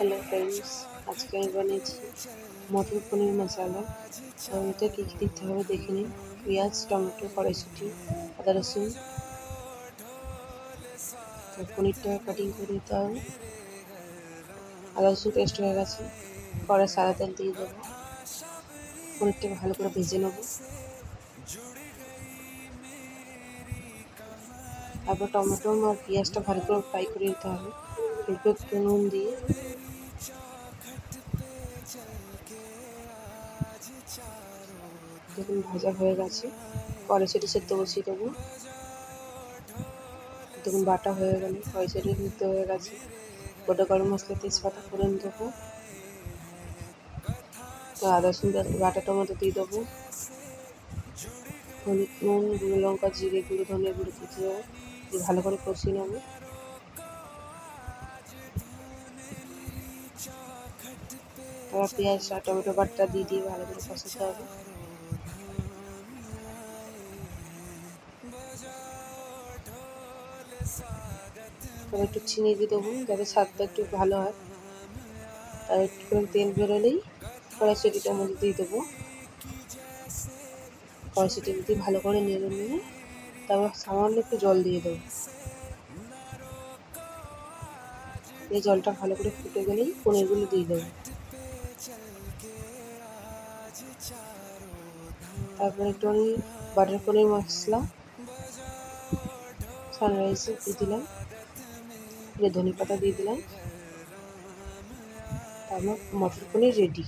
Hello friends, আজকে আমি বানিয়েছি মটর পনির মশলা। তো এটা কী কী দিতে হবে দেখে নিন। পেঁয়াজ, টমেটো, কড়াইশুঁটি, আদা রসুন। তো পনিরটা কাটিং করে দিতে হবে। আদা রসুন পেস্ট হয়ে গেছে, কড়াই সাদা তেল দিয়ে দেবো। পনিরটা ভালো করে ভেজে নেব। তারপর টমেটো আর পেঁয়াজটা ভালো করে ফ্রাই করে নিতে হবে। অল্প একটু নুন দিয়ে দেখুন ভাজা হয়ে গেছে। কড়াইশুঁটি সেদ্ধ বসিয়ে দেবো। দেখুন বাটা হয়ে গেল, কড়াইশুঁটি সেদ্ধ হয়ে গেছে। গোটা গরম মশলা, তেজপাতা ফোড়ন দেবো। তো আদা রসুন বাটা টমেটো দিয়ে দেবো। হলুদ, নুন, গুঁড়ো লঙ্কা, জিরে গুঁড়ো, ধনিয়া গুঁড়ো দিয়ে দেবো। দিয়ে ভালো করে কষিয়ে নেবো। তারপর পেঁয়াজ আর টমেটো বাটা দিয়ে ভালো করে কষাতে হবে। তারপর একটু চিনি দিয়ে দেবো যাতে স্বাদটা একটু ভালো হয়। তার একটু করে তেল বেরোলেই কড়াইশুঁটিটার মধ্যে দিয়ে দেবো। কড়াইশুঁটি দিয়ে ভালো করে নেড়ে নিয়ে তারপর সামান্য একটু জল দিয়ে দেবো। এই জলটা ভালো করে ফুটে গেলেই পনিরগুলো দিয়ে দেবো। তারপর একটু আমি বাটার পনির মশলা সানরাইসে দিয়ে দিলাম, ধনে পাতা দিয়ে দিলাম। তারপর মটর পনির রেডি।